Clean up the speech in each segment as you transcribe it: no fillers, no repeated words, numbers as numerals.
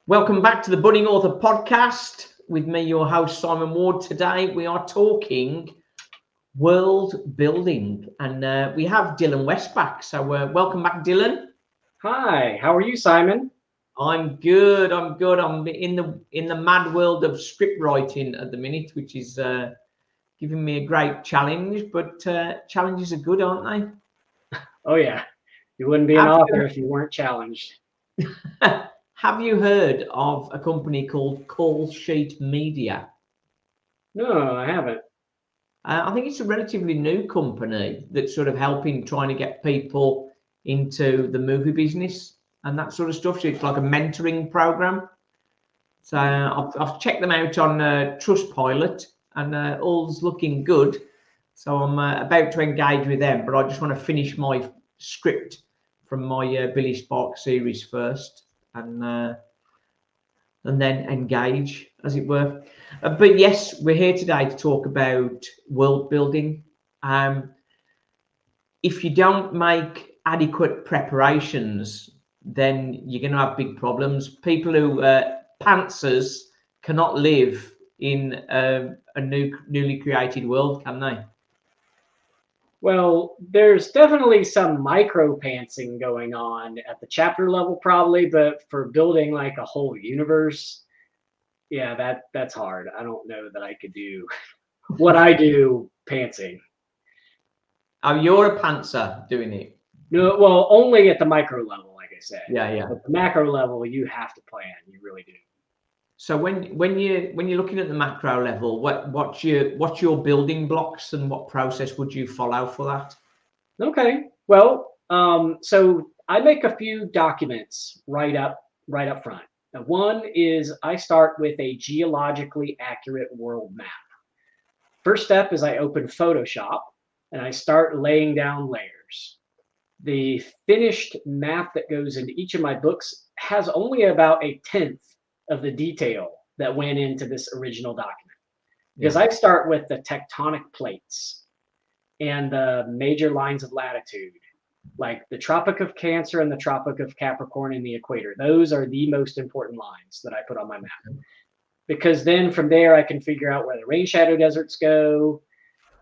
Welcome back to the Budding Author podcast with me, your host, Simon Ward. Today we are talking world building and we have Dylan West back. So welcome back, Dylan. Hi, how are you, Simon? I'm good. I'm in the mad world of script writing at the minute, which is giving me a great challenge. But challenges are good, aren't Oh, yeah. You wouldn't be they? an author if you weren't challenged. Have you heard of a company called Call Sheet Media? No, I haven't. I think it's a relatively new company that's sort of helping trying to get people into the movie business and that sort of stuff. So it's like a mentoring program. So I've checked them out on Trustpilot and all's looking good. So I'm about to engage with them, but I just want to finish my script from my Billy Spark series first and then engage, as it were. But yes, we're here today to talk about world building. Um, if you don't make adequate preparations, then you're going to have big problems. People who pantsers cannot live in a newly created world, can they? Well, there's definitely some micro pantsing going on at the chapter level, probably, but for building like a whole universe, yeah, that's hard. I don't know that I could do what I do pantsing. Oh, you're a pantser doing it. No, well, only at the micro level, like I said. Yeah, yeah. But the macro level, you have to plan. You really do. So when you're looking at the macro level, what's your building blocks and what process would you follow for that? Okay. Well, so I make a few documents right up front. Now, one is I start with a geologically accurate world map. First step is I open Photoshop and I start laying down layers. The finished map that goes into each of my books has only about a tenth of the detail that went into this original document because Yeah. I start with the tectonic plates and the major lines of latitude, like the Tropic of Cancer and the Tropic of Capricorn and the equator. Those are the most important lines that I put on my map. Because then from there, I can figure out where the rain shadow deserts go,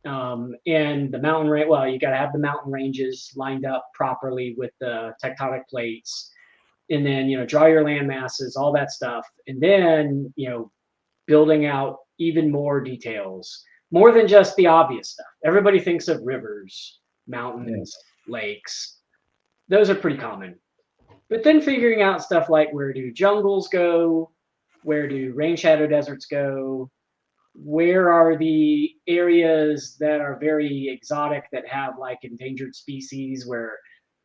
and the mountain range. Well, you got to have the mountain ranges lined up properly with the tectonic plates, and then draw your land masses, all that stuff, and then building out even more details, more than just the obvious stuff. Everybody thinks of rivers, Yeah. mountains, lakes. Those are pretty common. But then figuring out stuff like where do jungles go? Where do rain shadow deserts go? Where are the areas that are very exotic that have like endangered species where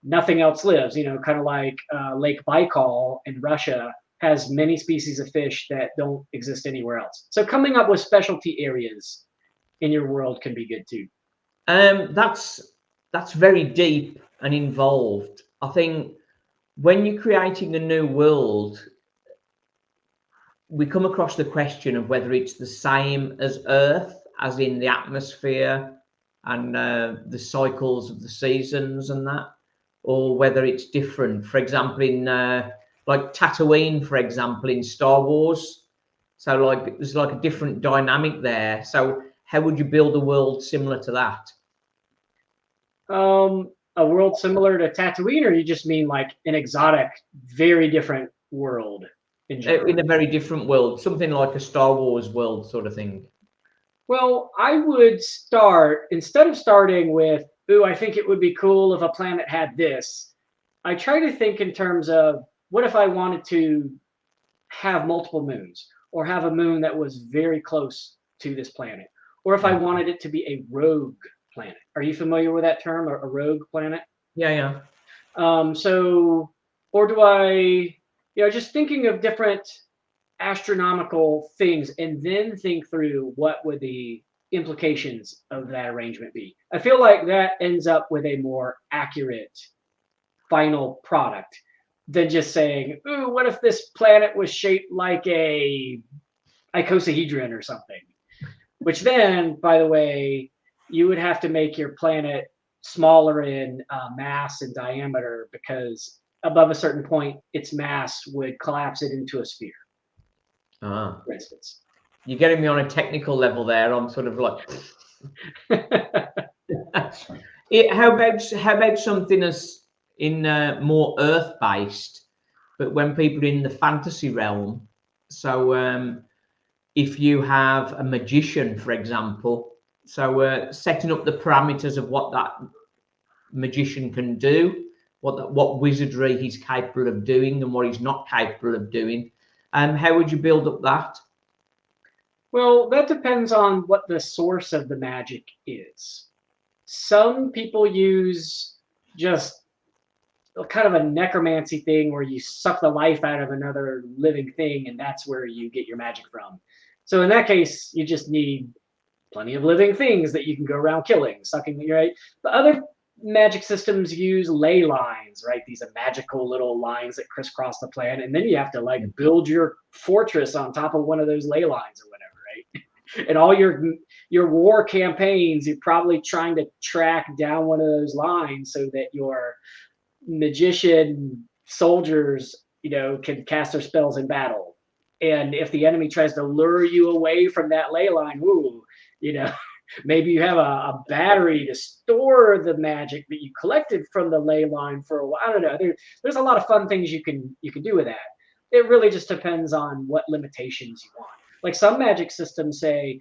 nothing else lives? Kind of like Lake Baikal in Russia has many species of fish that don't exist anywhere else. So coming up with specialty areas in your world can be good too. That's very deep and involved. I think when you're creating a new world, we come across the question of whether it's the same as Earth, as in the atmosphere and the cycles of the seasons and that, or whether it's different. For example, in like Tatooine, for example, in Star Wars. So like there's like a different dynamic there. So how would you build a world similar to that? A world similar to Tatooine, or you just mean like an exotic, very different world in In general? a very different world, something like a Star Wars world sort of thing. Well, I would start, instead of starting with, ooh, I think it would be cool if a planet had this, I try to think in terms of what if I wanted to have multiple moons or have a moon that was very close to this planet, or if I Yeah, wanted it to be a rogue planet. Are you familiar with that term, a rogue planet? yeah, yeah. So, or do I, just thinking of different astronomical things and then think through what would the implications of that arrangement be. I feel like that ends up with a more accurate final product than just saying, ooh, what if this planet was shaped like a icosahedron or something? Which then, by the way, you would have to make your planet smaller in mass and diameter because above a certain point, its mass would collapse it into a sphere, Ah, for instance. you're getting me on a technical level there. I'm sort of like, how about something as in more earth based, but when people are in the fantasy realm? So if you have a magician, for example, so setting up the parameters of what that magician can do, what wizardry he's capable of doing, and what he's not capable of doing. How would you build up that? Well, that depends on what the source of the magic is. Some people use just kind of a necromancy thing where you suck the life out of another living thing, and that's where you get your magic from. So in that case, you just need plenty of living things that you can go around killing, sucking, right? The other magic systems use ley lines, right? These are magical little lines that crisscross the planet, and then you have to like build your fortress on top of one of those ley lines or whatever, right? And all your war campaigns, you're probably trying to track down one of those lines so that your magician soldiers, can cast their spells in battle. And if the enemy tries to lure you away from that ley line, ooh, you know, maybe you have a battery to store the magic that you collected from the ley line for a while. I don't know. There's a lot of fun things you can do with that. It really just depends on what limitations you want. Like some magic systems say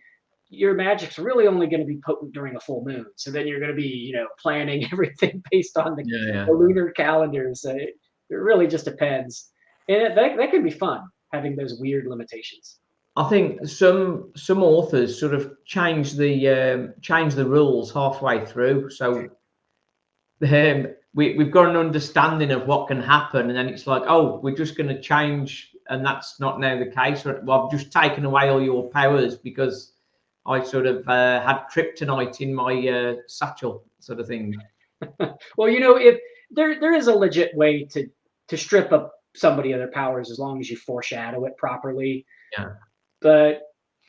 your magic's really only going to be potent during a full moon. So then you're going to be, planning everything based on the, Yeah, yeah. the lunar calendar. So it really just depends. And that can be fun, having those weird limitations. I think some authors sort of change the rules halfway through. So we've got an understanding of what can happen, and then it's like, oh, we're just going to change, and that's not now the case. Or, well, I've just taken away all your powers because I sort of had kryptonite in my satchel, sort of thing. Well, if there is a legit way to strip up somebody of their powers as long as you foreshadow it properly. Yeah. But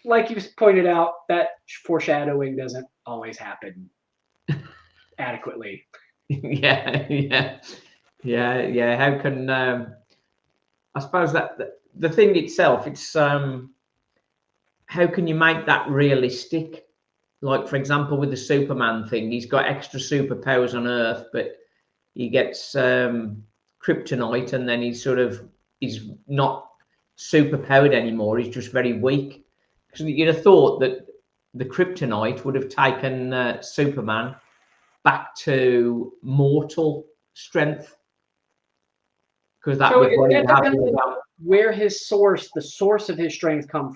like you pointed out, that foreshadowing doesn't always happen adequately. Yeah, yeah, yeah, yeah. How can I suppose that the thing itself, it's how can you make that realistic? Like for example, with the Superman thing, he's got extra superpowers on Earth, but he gets kryptonite, and then he's not superpowered anymore. He's just very weak. Because you'd have thought that the kryptonite would have taken Superman back to mortal strength, because that So was what he that had. depends on where the source of his strength comes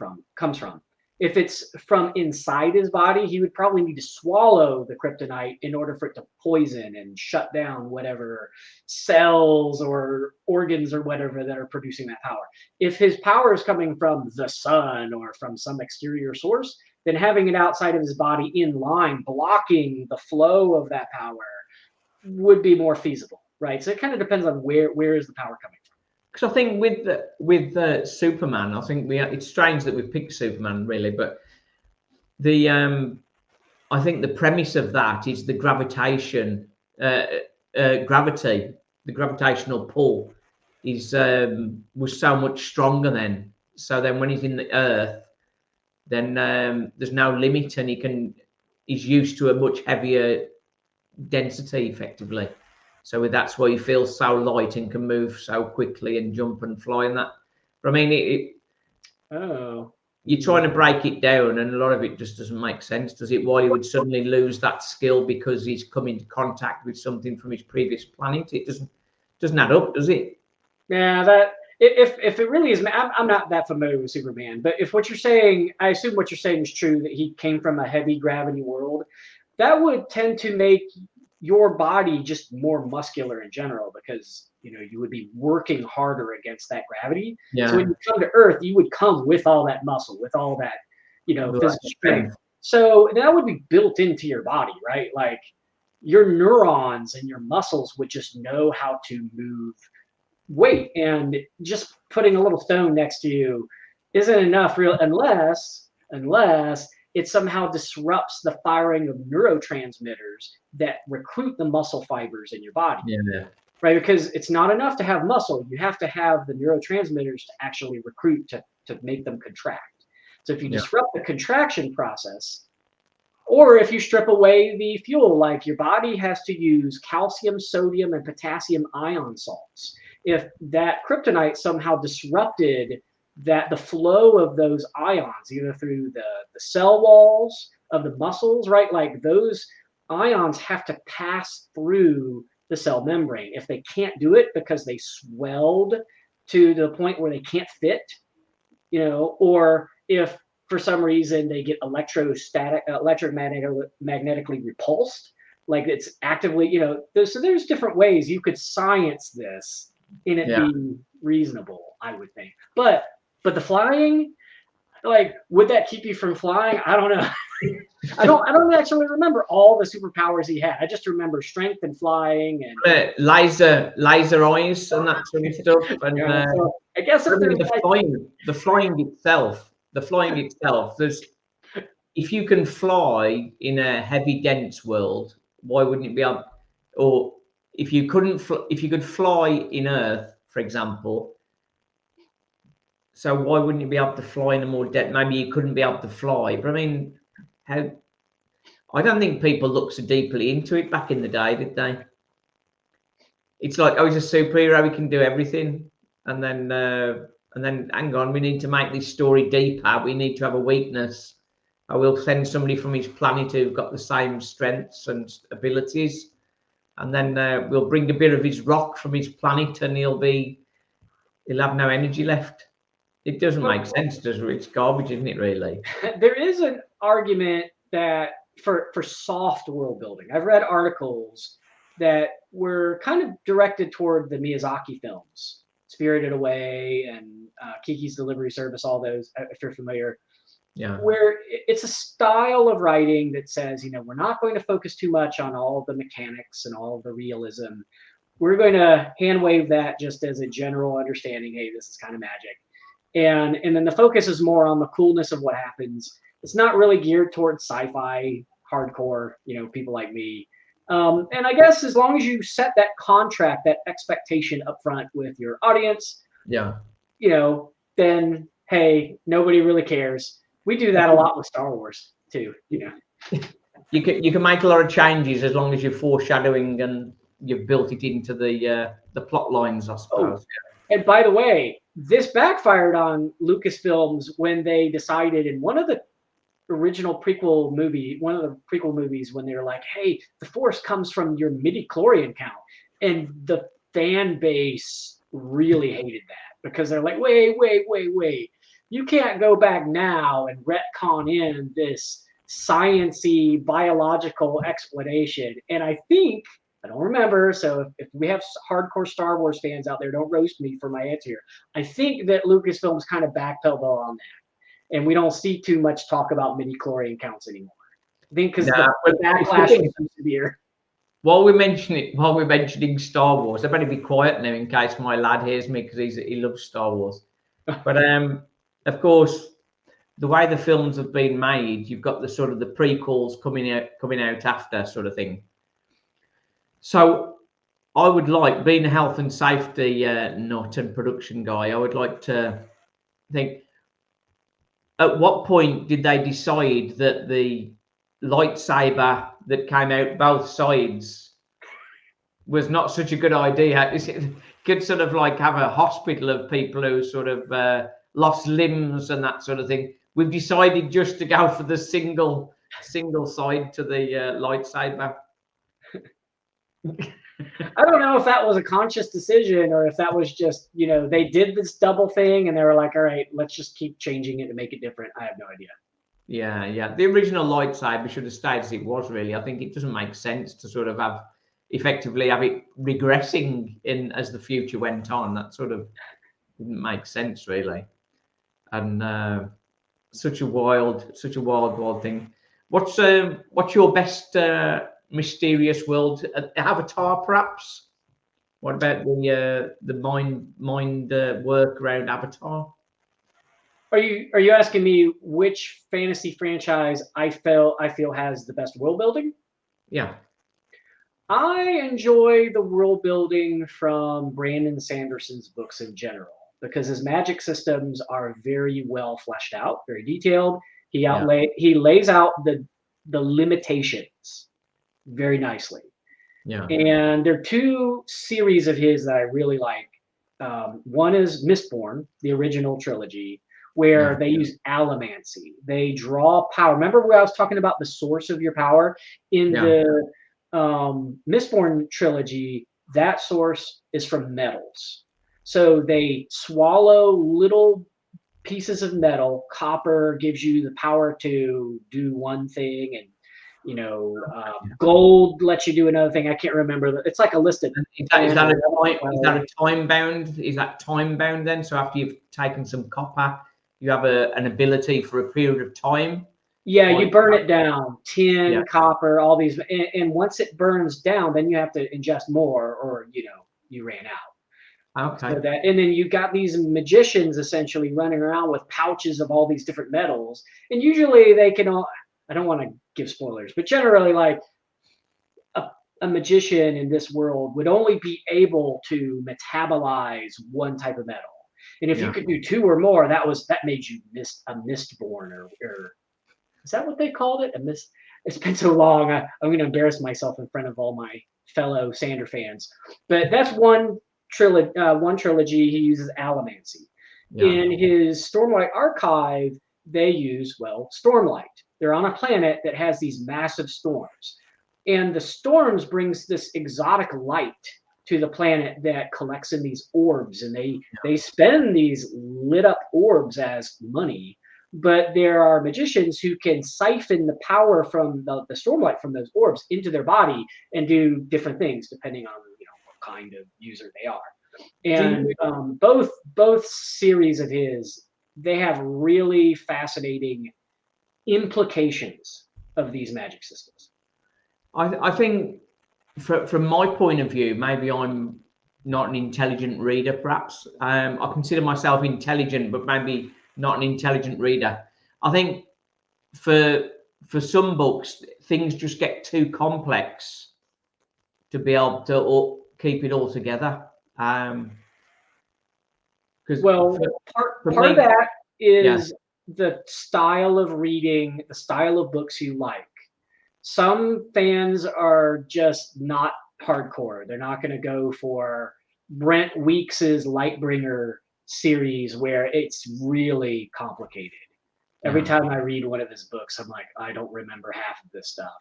from. If it's from inside his body, he would probably need to swallow the kryptonite in order for it to poison and shut down whatever cells or organs or whatever that are producing that power. If his power is coming from the sun or from some exterior source, then having it outside of his body in line, blocking the flow of that power, would be more feasible, right? So it kind of depends on where is the power coming from. Because I think with Superman, I think it's strange that we've picked Superman really, but the I think the premise of that is the uh, gravity, the gravitational pull was so much stronger then. So then when he's in the Earth, then there's no limit, and he's used to a much heavier density effectively. So that's why he feels so light and can move so quickly and jump and fly and that. But I mean, Oh, you're trying to break it down, and a lot of it just doesn't make sense, does it? Why he would suddenly lose that skill because he's come into contact with something from his previous planet? It doesn't add up, does it? yeah, that if it really is, I'm not that familiar with Superman, but if what you're saying, I assume what you're saying is true, that he came from a heavy gravity world, that would tend to make your body just more muscular in general because you would be working harder against that gravity. So when Yeah, you come to Earth, you would come with all that muscle, with all that right. physical strength. So that would be built into your body, right? Like your neurons and your muscles would just know how to move weight, and just putting a little stone next to you isn't enough real unless it somehow disrupts the firing of neurotransmitters that recruit the muscle fibers in your body. Yeah, right? Because it's not enough to have muscle. You have to have the neurotransmitters to actually recruit to make them contract. So if you Yeah. disrupt the contraction process, or if you strip away the fuel, like your body has to use calcium, sodium, and potassium ion salts. If that kryptonite somehow disrupted the flow of those ions, either through the cell walls of the muscles, right? Like those ions have to pass through the cell membrane. If they can't do it because they swelled to the point where they can't fit, or if for some reason they get electromagnetically repulsed, like it's actively, there's different ways you could science this and it Yeah. be reasonable, I would think. But the flying, like, would that keep you from flying? I don't know. I don't actually remember all the superpowers he had. I just remember strength and flying and Laser eyes and that sort of stuff. And so I guess I if mean, there's the like, flying itself. There's if you can fly in a heavy, dense world, why wouldn't it be able? Or if you if you could fly in Earth, for example, so why wouldn't you be able to fly in a more dense? Maybe you couldn't be able to fly, but I mean, how? I don't think people looked so deeply into it back in the day, did they? It's like, oh, he's a superhero, he can do everything, and then hang on, we need to make this story deeper. We need to have a weakness. I will send somebody from his planet who've got the same strengths and abilities, and then we'll bring a bit of his rock from his planet, and he'll have no energy left. It doesn't make sense, does it? It's garbage, isn't it? Really? there is an argument that for soft world building, I've read articles that were kind of directed toward the Miyazaki films, Spirited Away and Kiki's Delivery Service, all those, if you're familiar, Yeah. where it's a style of writing that says, we're not going to focus too much on all the mechanics and all the realism. We're going to hand wave that just as a general understanding. Hey, this is kind of magic. And then the focus is more on the coolness of what happens. It's not really geared towards sci-fi hardcore, people like me. And I guess as long as you set that contract, that expectation up front with your audience, Yeah. Then hey, nobody really cares. We do that a lot with Star Wars too. You can make a lot of changes as long as you're foreshadowing and you've built it into the plot lines, I suppose. And by the way, this backfired on Lucasfilms when they decided in one of the prequel movies, when they were like, hey, the Force comes from your midi-chlorian count. And the fan base really hated that because they're like, wait. You can't go back now and retcon in this science-y biological explanation. And I don't remember, so if we have hardcore Star Wars fans out there, don't roast me for my answer here. I think that Lucasfilms kind of backpedaled on that, and we don't see too much talk about midi-chlorian counts anymore. I think because the backlash was so severe. While we're mentioning Star Wars, I better be quiet now in case my lad hears me because he loves Star Wars. But of course, the way the films have been made, you've got the sort of the prequels coming out after sort of thing. So I would like, being a health and safety nut and production guy, I would like to think, at what point did they decide that the lightsaber that came out both sides was not such a good idea? It could sort of like have a hospital of people who sort of lost limbs and that sort of thing. We've decided just to go for the single side to the lightsaber. I don't know if that was a conscious decision or if that was just, they did this double thing and they were like, all right, let's just keep changing it to make it different. I have no idea. Yeah. The original lightsaber should have stayed as it was, really. I think it doesn't make sense to sort of effectively have it regressing in as the future went on. That sort of didn't make sense, really. And such a wild thing. What's your best mysterious world? Avatar, perhaps? What about the mind work around Avatar? Are you asking me which fantasy franchise I feel has the best world building? Yeah. I enjoy the world building from Brandon Sanderson's books in general because his magic systems are very well fleshed out, very detailed. Yeah, He lays out the limitations very nicely. yeah, And there are two series of his that I really like. One is Mistborn, the original trilogy, yeah, where they use allomancy. They draw power. Remember where I was talking about the source of your power? In yeah, the Mistborn trilogy, that source is from metals. So they swallow little pieces of metal. Copper gives you the power to do one thing, and yeah. gold lets you do another thing. I can't remember. It's like a list of And is 10 that or a 11 or time? Is that 12. a time bound? Is that time bound then? So after you've taken some copper, you have an ability for a period of time. Yeah, Or you burn it down, yeah, tin, copper, all these, and once it burns down, then you have to ingest more, or you ran out. So okay, that, and then you got these magicians essentially running around with pouches of all these different metals, and usually they can all. I don't want to give spoilers, but generally, like a, a magician in this world would only be able to metabolize one type of metal. And if you yeah. could do two or more, that made you a mistborn, or is that what they called it? A mist. It's been so long. I'm going to embarrass myself in front of all my fellow Sander fans. But that's one trilogy. He uses allomancy. Yeah. In his Stormlight archive, they use Stormlight. They're on a planet that has these massive storms, and the storms brings this exotic light to the planet that collects in these orbs, and they spend these lit up orbs as money. But there are magicians who can siphon the power from the stormlight from those orbs into their body and do different things depending on what kind of user they are. Do you? And both series of his, they have really fascinating implications of these magic systems. I think from my point of view, maybe I'm not an intelligent reader. Perhaps I consider myself intelligent, but maybe not an intelligent reader. I think for for some books, things just get too complex to be able to keep it all together. Because Well, part for part of me, that yeah, is the style of reading, the style of books you like. Some fans are just not hardcore. They're not going to go for Brent Weeks's Lightbringer series where it's really complicated. Every yeah, time I read one of his books, I'm like, I don't remember half of this stuff.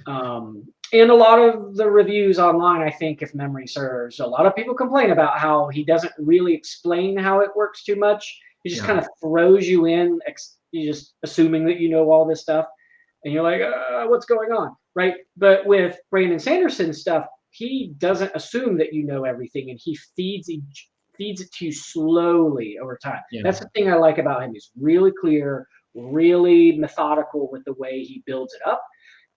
And a lot of the reviews online, I think, if memory serves, a lot of people complain about how he doesn't really explain how it works too much. He just yeah, kind of throws you in, you just assuming that you know all this stuff, and you're like, what's going on, right? But with Brandon Sanderson's stuff, he doesn't assume that you know everything, and he feeds it to you slowly over time. yeah, That's the thing I like about him. He's really clear, really methodical with the way he builds it up,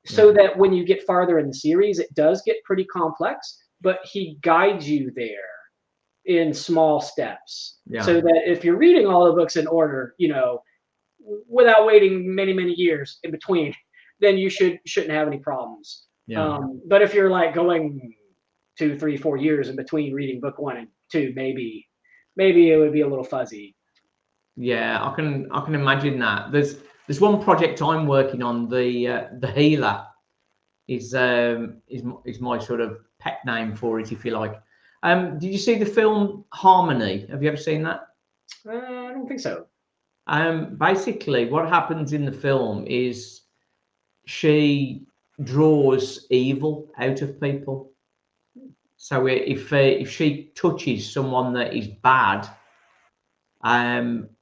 yeah, so that when you get farther in the series, it does get pretty complex, but he guides you there in small steps. So yeah, that if you're reading all the books in order, without waiting many, many years in between, then you shouldn't have any problems. yeah. But if you're like going 2, 3, 4 years in between reading book 1 and 2, maybe it would be a little fuzzy. Yeah, I can imagine that. There's one project I'm working on. The healer is my sort of pet name for it, if you like. Did you see the film Harmony? Have you ever seen that? I don't think so. Basically, what happens in the film is she draws evil out of people. So if she touches someone that is bad,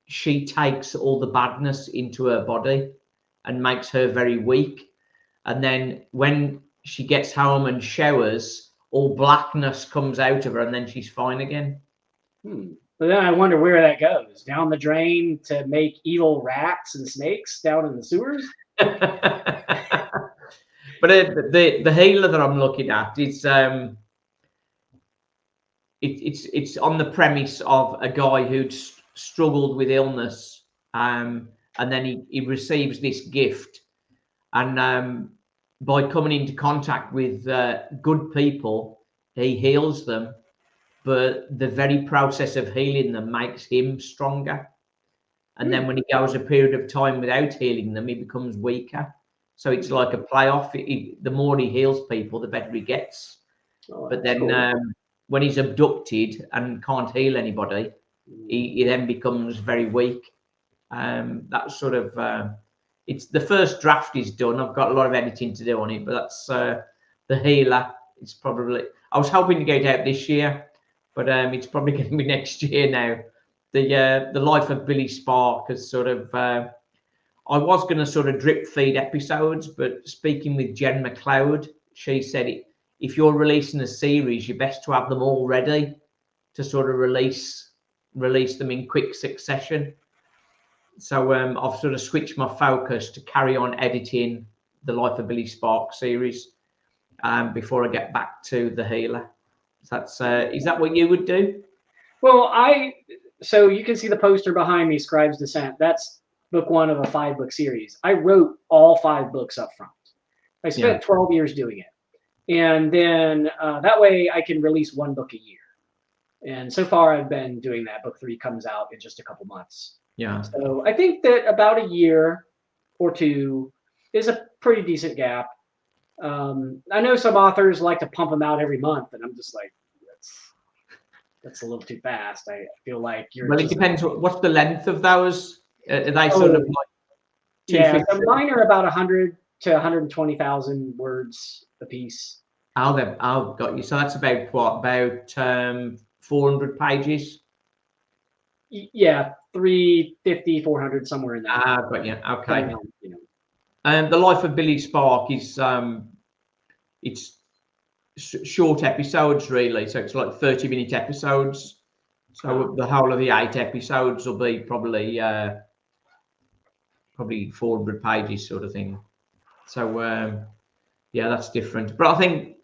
she takes all the badness into her body and makes her very weak. And then when she gets home and showers, all blackness comes out of her, and then she's fine again. But then I wonder where that goes. Down the drain to make evil rats and snakes down in the sewers? But the healer that I'm looking at is it's on the premise of a guy who'd struggled with illness, and then he receives this gift, and by coming into contact with good people, he heals them, but the very process of healing them makes him stronger. And then when he goes a period of time without healing them, he becomes weaker. So it's like a playoff. The more he heals people, the better he gets. But then cool. When he's abducted and can't heal anybody, he then becomes very weak. That's sort of it's the first draft is done. I've got a lot of editing to do on it, but that's the healer. It's probably, I was hoping to get it out this year, but it's probably going to be next year now. The life of Billy Spark has sort of. I was going to sort of drip feed episodes, but speaking with Jen McLeod, she said if you're releasing a series, you're best to have them all ready to sort of release them in quick succession. So I've sort of switched my focus to carry on editing the Life of Billy Spark series before I get back to the healer. So that's is that what you would do? Well, so you can see the poster behind me, Scribe's Descent. That's book 1 of a 5-book series. I wrote all 5 books up front. I spent 12 years doing it. And then that way I can release 1 book a year. And so far I've been doing that. Book 3 comes out in just a couple months. Yeah. So I think that about a year or 2 is a pretty decent gap. I know some authors like to pump them out every month, and I'm just like, that's a little too fast. I feel like you're. Well, it depends. What's the length of those? Are they sort of like? Yeah, so mine are about 100 to 120,000 words a piece. I've got you. So that's about what? About 400 pages. Yeah, 350, 400, somewhere in there. Got you. Okay. You know. And the Life of Billy Spark is it's short episodes really, so it's like 30-minute episodes. So the whole of the 8 episodes will be probably 400 pages sort of thing. So yeah, that's different. But I think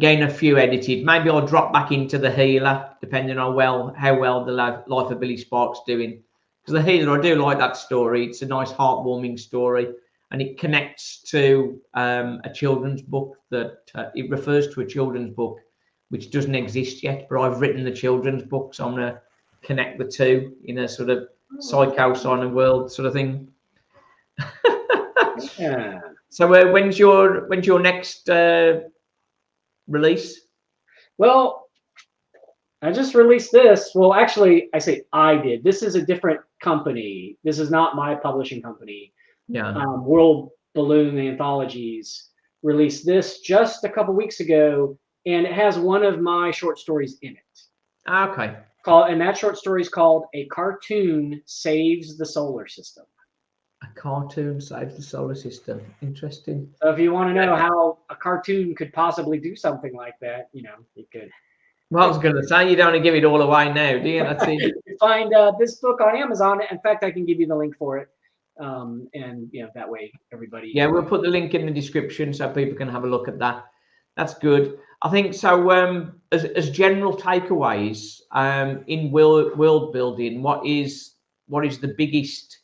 getting a few edited, maybe I'll drop back into the healer depending on how well the Life of Billy Spark's doing. Because the healer, I do like that story. It's a nice heartwarming story, and it connects to a children's book that it refers to a children's book which doesn't exist yet, but I've written the children's book, so I'm going to connect the two in a sort of psycho sign of world sort of thing. Yeah. So when's your next release? Well, I just released this. Well, actually, I say I did. This is a different company. This is not my publishing company. Yeah. World Balloon Anthologies released this just a couple weeks ago, and it has one of my short stories in it. Okay. And that short story is called "A Cartoon Saves the Solar System." A cartoon saves the solar system. Interesting. So if you want to know how a cartoon could possibly do something like that, you could. Well, I was going to say, you don't want to give it all away now, do you? That's it. You find this book on Amazon. In fact, I can give you the link for it, and that way everybody. Yeah, we'll put the link in the description so people can have a look at that. That's good. I think so. As general takeaways in world building, what is the biggest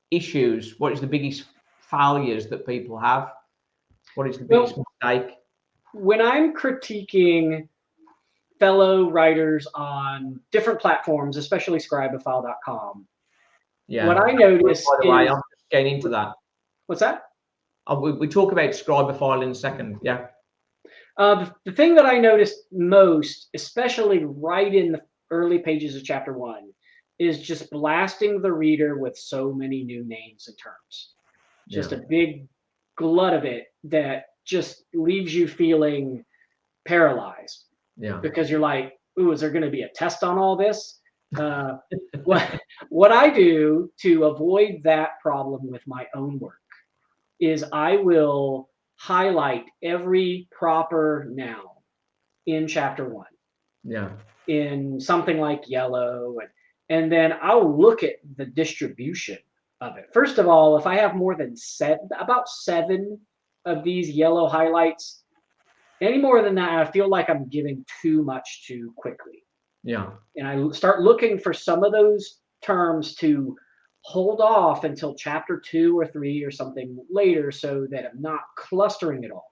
issues? What is the biggest failures that people have? What is the biggest mistake? When I'm critiquing fellow writers on different platforms, especially scribeafile.com, what I notice by the way, I'm just getting into that. What's that? We talk about Scribeafile in a second. Yeah. The thing that I noticed most, especially right in the early pages of chapter 1, is just blasting the reader with so many new names and terms. Just a big glut of it that just leaves you feeling paralyzed. Yeah. Because you're like, ooh, is there going to be a test on all this? What I do to avoid that problem with my own work is I will highlight every proper noun in chapter 1. Yeah. In something like yellow, and then I'll look at the distribution of it. First of all, if I have more than about 7 of these yellow highlights, any more than that, I feel like I'm giving too much too quickly. Yeah. And I start looking for some of those terms to hold off until chapter 2 or 3 or something later so that I'm not clustering it all.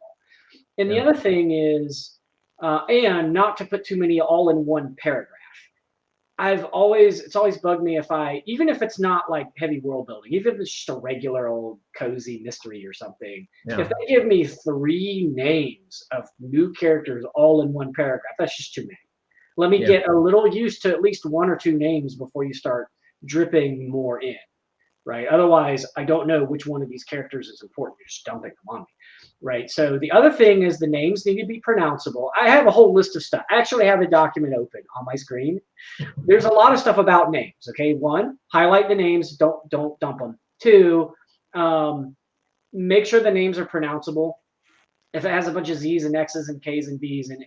And the other thing is, and not to put too many all in one paragraph. It's always bugged me even if it's not like heavy world building, even if it's just a regular old cozy mystery or something, if they give me 3 names of new characters all in one paragraph, that's just too many. Let me get a little used to at least 1 or 2 names before you start dripping more in, right? Otherwise, I don't know which one of these characters is important. You're just dumping them on me, right? So the other thing is the names need to be pronounceable. I have a whole list of stuff. I actually have the document open on my screen. There's a lot of stuff about names. Okay, 1, highlight the names. Don't dump them. 2, make sure the names are pronounceable. If it has a bunch of Z's and X's and K's and B's and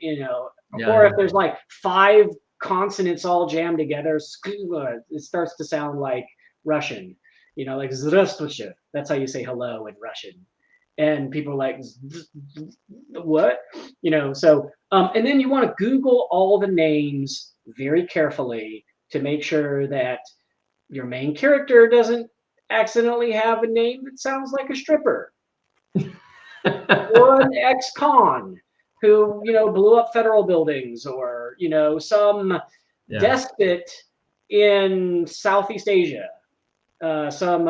or if there's like 5 consonants all jammed together, it starts to sound like Russian. Like Zdravstvuyte. That's how you say hello in Russian. And people are like, what? So, and then you want to Google all the names very carefully to make sure that your main character doesn't accidentally have a name that sounds like a stripper. Or an ex-con who, blew up federal buildings, or, some despot in Southeast Asia. Some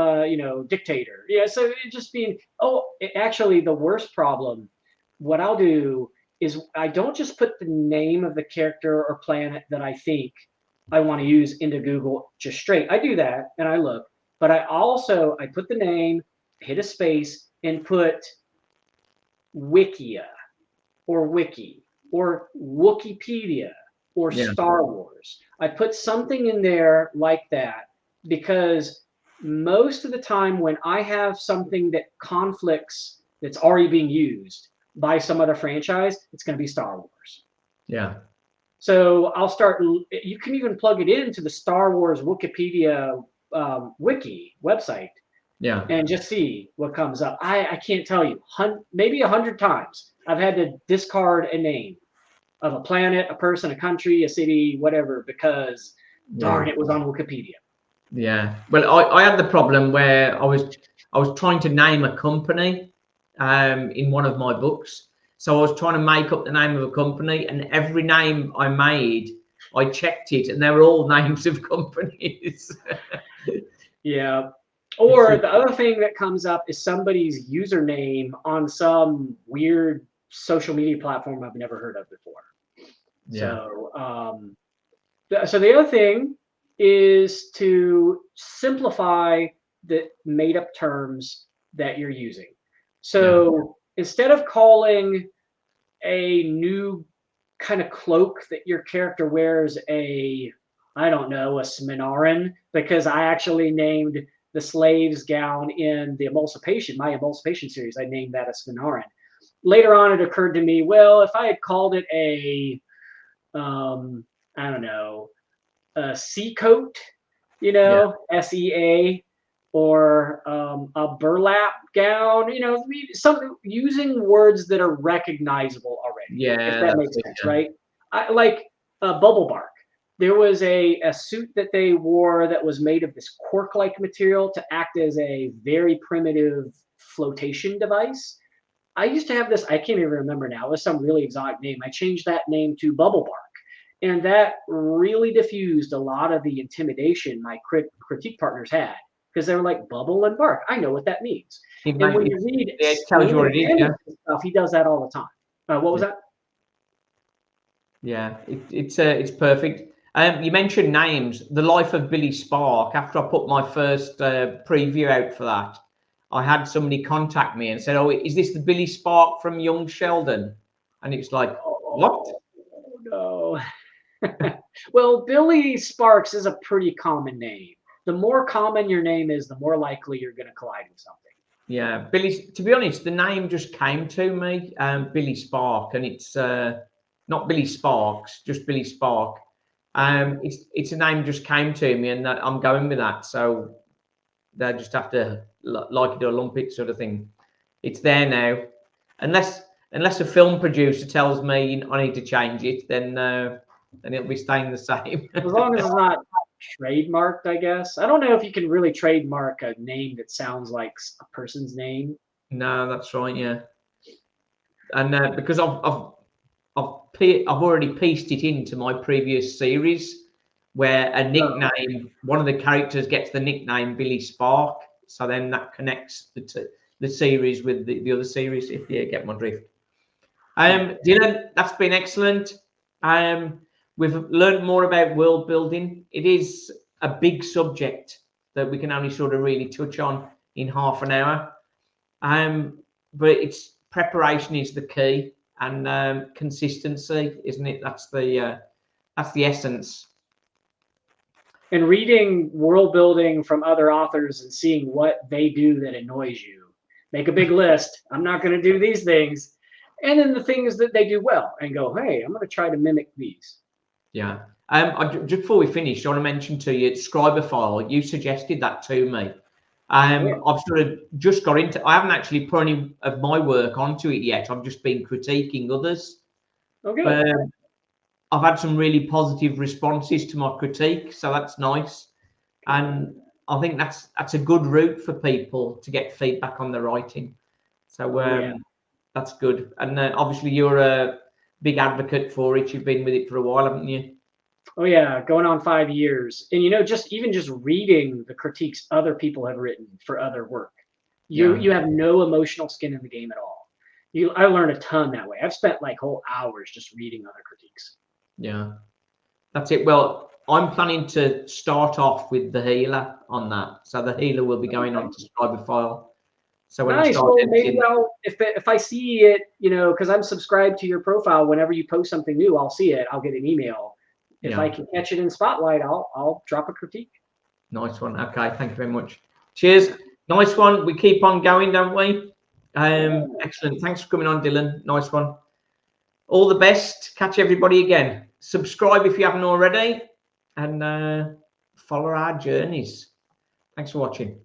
dictator. So it just being actually the worst problem, what I'll do is I don't just put the name of the character or planet that I think I want to use into Google just straight. I do that and I look, but I put the name, hit a space, and put Wikia or Wiki or Wikipedia or Star Wars. I put something in there like that, because most of the time when I have something that conflicts that's already being used by some other franchise, it's going to be Star Wars. Yeah. So you can even plug it into the Star Wars Wikipedia wiki website. Yeah. And just see what comes up. I can't tell you, maybe 100 times I've had to discard a name of a planet, a person, a country, a city, whatever, because darn, it was on Wikipedia. Yeah. Well, I had the problem where I was trying to name a company in one of my books. So I was trying to make up the name of a company, and every name I made, I checked it, and they were all names of companies. Yeah. Or the other thing that comes up is somebody's username on some weird social media platform I've never heard of before. Yeah. So the other thing is to simplify the made up terms that you're using. So instead of calling a new kind of cloak that your character wears a Sminoran, because I actually named the slave's gown in my Emulsipation series, I named that a Sminoran. Later on, it occurred to me, well, if I had called it a sea coat, SEA, or a burlap gown, using words that are recognizable already. Yeah, if that makes sense, right? Like Bubble Bark. There was a suit that they wore that was made of this cork-like material to act as a very primitive flotation device. I used to have this, I can't even remember now, it was some really exotic name. I changed that name to Bubble Bark. And that really diffused a lot of the intimidation my critique partners had, because they were like, bubble and bark. I know what that means. And when you read it tells you what it is, stuff, he does that all the time. What was that? Yeah, it's perfect. You mentioned names. The Life of Billy Spark. After I put my first preview out for that, I had somebody contact me and said, "Oh, is this the Billy Spark from Young Sheldon?" And it's like, what? No. Well, Billy Sparks is a pretty common name. The more common your name is, the more likely you're going to collide with something. Yeah, to be honest, the name just came to me, Billy Spark, and it's not Billy Sparks, just Billy Spark. It's a name just came to me, and I'm going with that. So they just have to like it or lump it, sort of thing. It's there now, unless a film producer tells me I need to change it, then it'll be staying the same. As long as it's not trademarked, I guess. I don't know if you can really trademark a name that sounds like a person's name. No, that's right. Yeah, and because I've already pieced it into my previous series where a Oh, nickname, one of the characters gets the nickname Billy Spark, so then that connects the series with the other series. If you get my drift. yeah. Dylan, that's been excellent. Um, we've learned more about world building. It is a big subject that we can only sort of really touch on in half an hour. But it's preparation is the key, and consistency, isn't it? That's the essence. And reading world building from other authors and seeing what they do that annoys you. Make a big list. I'm not going to do these things. And then the things that they do well and go, hey, I'm going to try to mimic these. Yeah. Just before we finish, I want to mention to you, Scriberfile. You suggested that to me. Oh, yeah. I've sort of just got into. I haven't actually put any of my work onto it yet. I've just been critiquing others, Oh, good. but I've had some really positive responses to my critique, so that's nice. And I think that's a good route for people to get feedback on their writing. So Oh, yeah. that's good. And obviously, you're a big advocate for it. You've been with it for a while, haven't you? Oh, yeah. Going on 5 years. And, just even just reading the critiques other people have written for other work, Yeah. you have no emotional skin in the game at all. I learned a ton that way. I've spent like whole hours just reading other critiques. Yeah. That's it. Well, I'm planning to start off with the healer on that. So the healer will be going on to Scriberfile. So when I Nice. start Well, maybe editing, I'll if I see it, because I'm subscribed to your profile. Whenever you post something new, I'll see it. I'll get an email. If I yeah, can catch it in Spotlight, I'll drop a critique. nice one. Okay, thank you very much. Cheers. Nice one. We keep on going, don't we? Yeah. Excellent. Thanks for coming on, Dylan. Nice one. All the best. Catch everybody again. Subscribe if you haven't already, and follow our journeys. Thanks for watching.